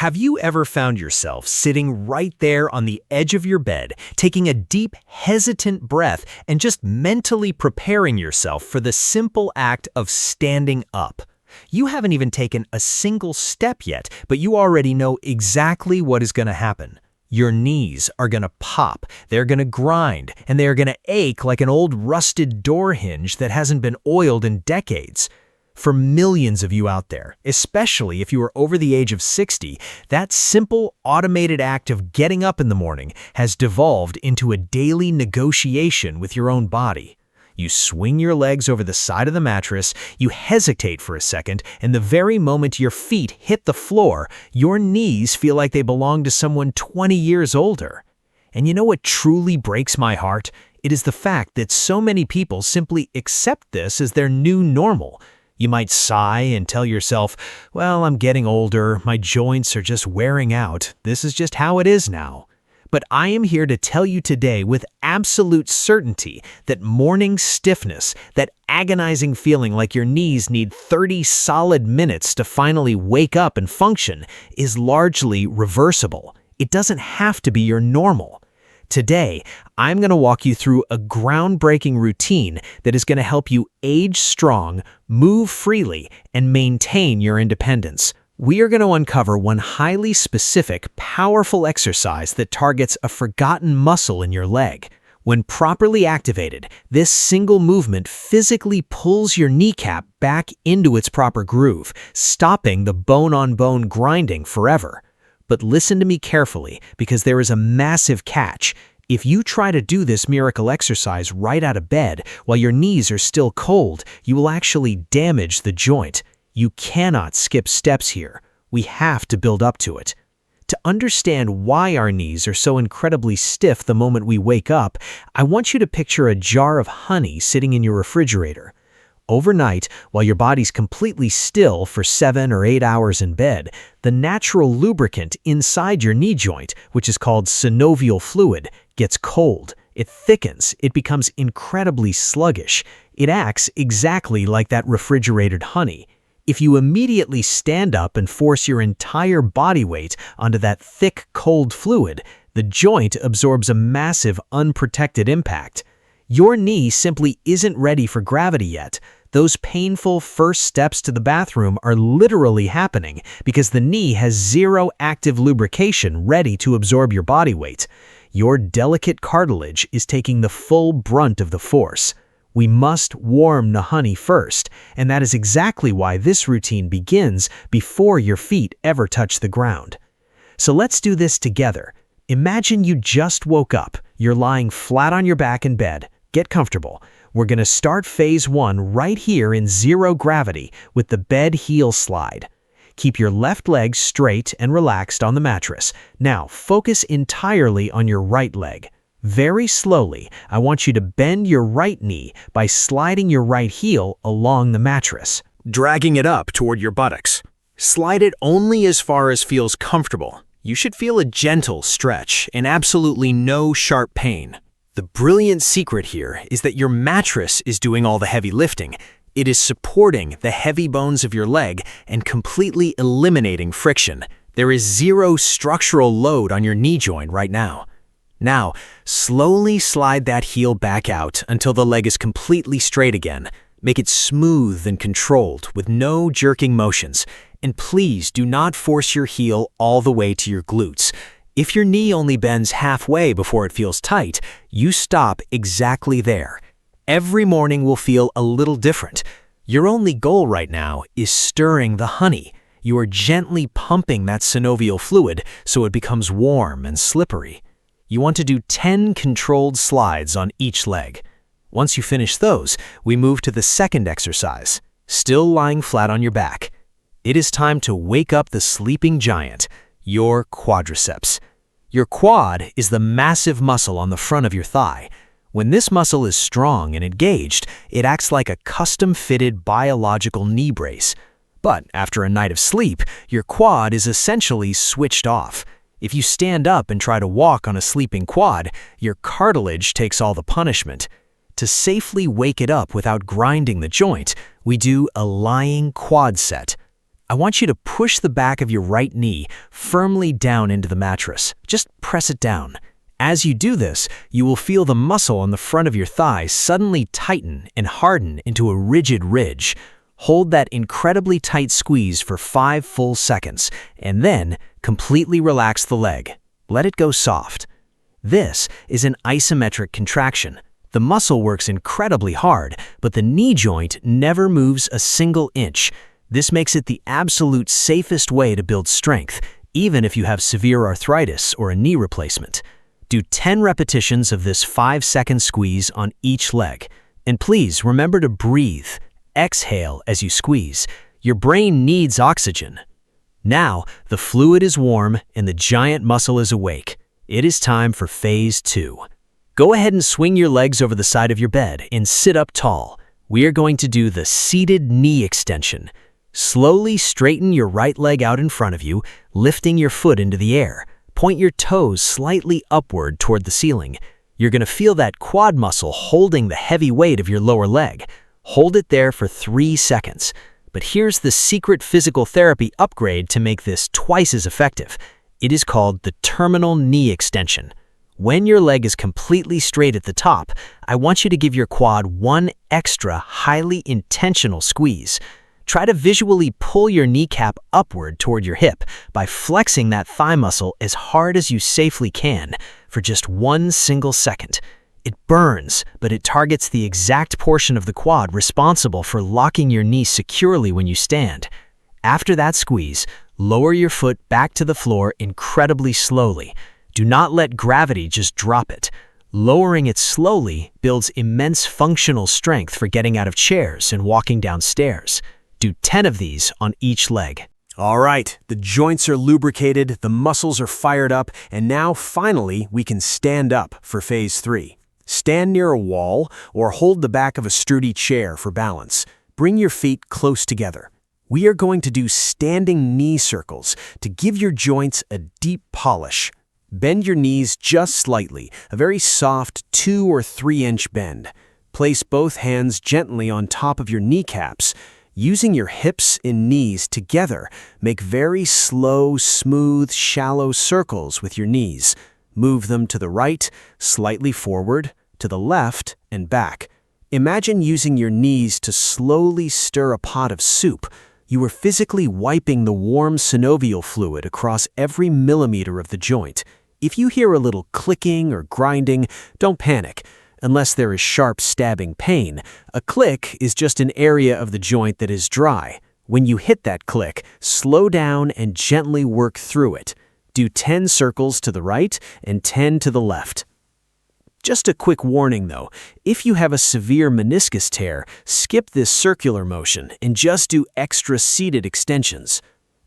Have you ever found yourself sitting right there on the edge of your bed, taking a deep, hesitant breath and just mentally preparing yourself for the simple act of standing up? You haven't even taken a single step yet, but you already know exactly what is going to happen. Your knees are going to pop, they're going to grind, and they're going to ache like an old rusted door hinge that hasn't been oiled in decades. For millions of you out there, especially if you are over the age of 60, that simple automated act of getting up in the morning has devolved into a daily negotiation with your own body. You swing your legs over the side of the mattress, you hesitate for a second, and the very moment your feet hit the floor, your knees feel like they belong to someone 20 years older. And you know what truly breaks my heart? It is the fact that so many people simply accept this as their new normal. You might sigh and tell yourself, well, I'm getting older, my joints are just wearing out, this is just how it is now. But I am here to tell you today with absolute certainty that morning stiffness, that agonizing feeling like your knees need 30 solid minutes to finally wake up and function, is largely reversible. It doesn't have to be your normal. Today, I'm going to walk you through a groundbreaking routine that is going to help you age strong, move freely, and maintain your independence. We are going to uncover one highly specific, powerful exercise that targets a forgotten muscle in your leg. When properly activated, this single movement physically pulls your kneecap back into its proper groove, stopping the bone-on-bone grinding forever. But listen to me carefully, because there is a massive catch. If you try to do this miracle exercise right out of bed while your knees are still cold, you will actually damage the joint. You cannot skip steps here. We have to build up to it. To understand why our knees are so incredibly stiff the moment we wake up, I want you to picture a jar of honey sitting in your refrigerator. Overnight, while your body's completely still for 7 or 8 hours in bed, the natural lubricant inside your knee joint, which is called synovial fluid, gets cold. It thickens. It becomes incredibly sluggish. It acts exactly like that refrigerated honey. If you immediately stand up and force your entire body weight onto that thick, cold fluid, the joint absorbs a massive, unprotected impact. Your knee simply isn't ready for gravity yet. Those painful first steps to the bathroom are literally happening because the knee has zero active lubrication ready to absorb your body weight. Your delicate cartilage is taking the full brunt of the force. We must warm the honey first, and that is exactly why this routine begins before your feet ever touch the ground. So let's do this together. Imagine you just woke up. You're lying flat on your back in bed. Get comfortable. We're going to start phase 1 right here in zero gravity with the bed heel slide. Keep your left leg straight and relaxed on the mattress. Now, focus entirely on your right leg. Very slowly, I want you to bend your right knee by sliding your right heel along the mattress, dragging it up toward your buttocks. Slide it only as far as feels comfortable. You should feel a gentle stretch and absolutely no sharp pain. The brilliant secret here is that your mattress is doing all the heavy lifting. It is supporting the heavy bones of your leg and completely eliminating friction. There is zero structural load on your knee joint right now. Now, slowly slide that heel back out until the leg is completely straight again. Make it smooth and controlled with no jerking motions. And please do not force your heel all the way to your glutes. If your knee only bends halfway before it feels tight, you stop exactly there. Every morning will feel a little different. Your only goal right now is stirring the honey. You are gently pumping that synovial fluid so it becomes warm and slippery. You want to do 10 controlled slides on each leg. Once you finish those, we move to the second exercise, still lying flat on your back. It is time to wake up the sleeping giant, your quadriceps. Your quad is the massive muscle on the front of your thigh. When this muscle is strong and engaged, it acts like a custom-fitted biological knee brace. But after a night of sleep, your quad is essentially switched off. If you stand up and try to walk on a sleeping quad, your cartilage takes all the punishment. To safely wake it up without grinding the joint, we do a lying quad set. I want you to push the back of your right knee firmly down into the mattress. Just press it down. As you do this, you will feel the muscle on the front of your thigh suddenly tighten and harden into a rigid ridge. Hold that incredibly tight squeeze for 5 full seconds, and then completely relax the leg. Let it go soft. This is an isometric contraction. The muscle works incredibly hard, but the knee joint never moves a single inch. This makes it the absolute safest way to build strength, even if you have severe arthritis or a knee replacement. Do 10 repetitions of this 5-second squeeze on each leg. And please remember to breathe. Exhale as you squeeze. Your brain needs oxygen. Now, the fluid is warm and the giant muscle is awake. It is time for phase 2. Go ahead and swing your legs over the side of your bed and sit up tall. We are going to do the seated knee extension. Slowly straighten your right leg out in front of you, lifting your foot into the air. Point your toes slightly upward toward the ceiling. You're going to feel that quad muscle holding the heavy weight of your lower leg. Hold it there for 3 seconds. But here's the secret physical therapy upgrade to make this twice as effective. It is called the terminal knee extension. When your leg is completely straight at the top, I want you to give your quad one extra highly intentional squeeze. Try to visually pull your kneecap upward toward your hip by flexing that thigh muscle as hard as you safely can for just 1 single second. It burns, but it targets the exact portion of the quad responsible for locking your knee securely when you stand. After that squeeze, lower your foot back to the floor incredibly slowly. Do not let gravity just drop it. Lowering it slowly builds immense functional strength for getting out of chairs and walking downstairs. Do 10 of these on each leg. All right, the joints are lubricated, the muscles are fired up, and now finally we can stand up for phase 3. Stand near a wall or hold the back of a sturdy chair for balance. Bring your feet close together. We are going to do standing knee circles to give your joints a deep polish. Bend your knees just slightly, a very soft 2 or 3 inch bend. Place both hands gently on top of your kneecaps. Using your hips and knees together, make very slow, smooth, shallow circles with your knees. Move them to the right, slightly forward, to the left, and back. Imagine using your knees to slowly stir a pot of soup. You are physically wiping the warm synovial fluid across every millimeter of the joint. If you hear a little clicking or grinding, don't panic. Unless there is sharp stabbing pain, a click is just an area of the joint that is dry. When you hit that click, slow down and gently work through it. Do 10 circles to the right and 10 to the left. Just a quick warning though, if you have a severe meniscus tear, skip this circular motion and just do extra seated extensions.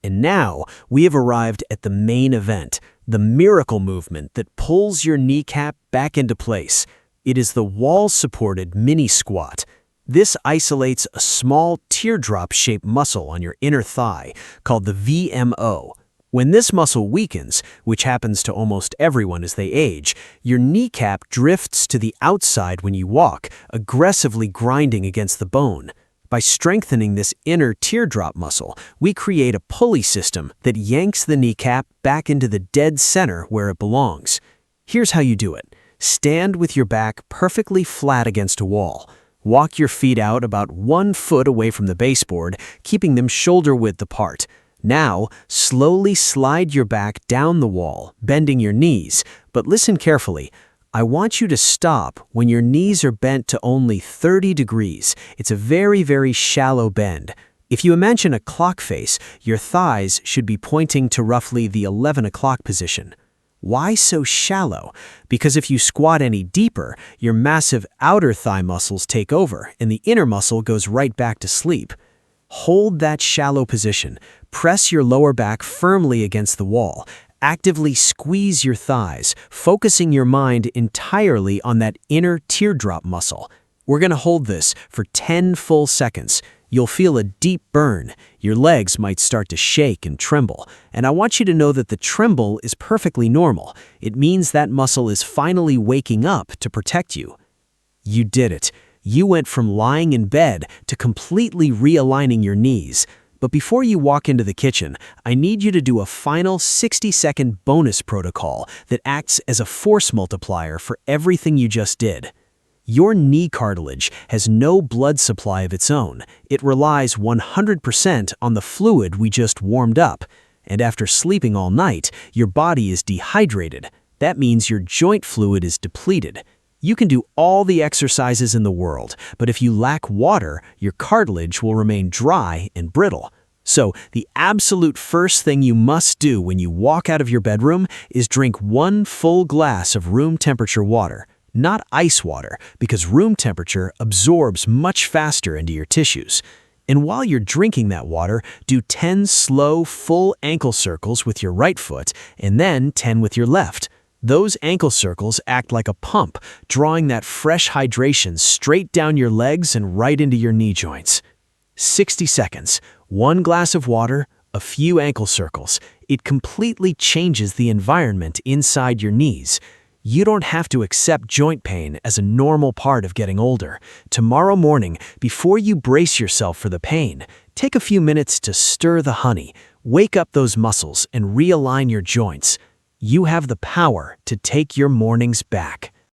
And now we have arrived at the main event, the miracle movement that pulls your kneecap back into place. It is the wall-supported mini squat. This isolates a small teardrop-shaped muscle on your inner thigh called the VMO. When this muscle weakens, which happens to almost everyone as they age, your kneecap drifts to the outside when you walk, aggressively grinding against the bone. By strengthening this inner teardrop muscle, we create a pulley system that yanks the kneecap back into the dead center where it belongs. Here's how you do it. Stand with your back perfectly flat against a wall. Walk your feet out about 1 foot away from the baseboard, keeping them shoulder-width apart. Now, slowly slide your back down the wall, bending your knees. But listen carefully. I want you to stop when your knees are bent to only 30 degrees. It's a very, very shallow bend. If you imagine a clock face, your thighs should be pointing to roughly the 11 o'clock position. Why so shallow? Because if you squat any deeper, your massive outer thigh muscles take over and the inner muscle goes right back to sleep. Hold that shallow position. Press your lower back firmly against the wall. Actively squeeze your thighs, focusing your mind entirely on that inner teardrop muscle. We're going to hold this for 10 full seconds. You'll feel a deep burn. Your legs might start to shake and tremble. And I want you to know that the tremble is perfectly normal. It means that muscle is finally waking up to protect you. You did it. You went from lying in bed to completely realigning your knees. But before you walk into the kitchen, I need you to do a final 60-second bonus protocol that acts as a force multiplier for everything you just did. Your knee cartilage has no blood supply of its own. It relies 100% on the fluid we just warmed up. And after sleeping all night, your body is dehydrated. That means your joint fluid is depleted. You can do all the exercises in the world, but if you lack water, your cartilage will remain dry and brittle. So, the absolute first thing you must do when you walk out of your bedroom is drink 1 full glass of room temperature water, not ice water, because room temperature absorbs much faster into your tissues. And while you're drinking that water, do 10 slow, full ankle circles with your right foot, and then 10 with your left. Those ankle circles act like a pump, drawing that fresh hydration straight down your legs and right into your knee joints. 60 seconds, 1 glass of water, a few ankle circles. It completely changes the environment inside your knees. You don't have to accept joint pain as a normal part of getting older. Tomorrow morning, before you brace yourself for the pain, take a few minutes to stir the honey, wake up those muscles, and realign your joints. You have the power to take your mornings back.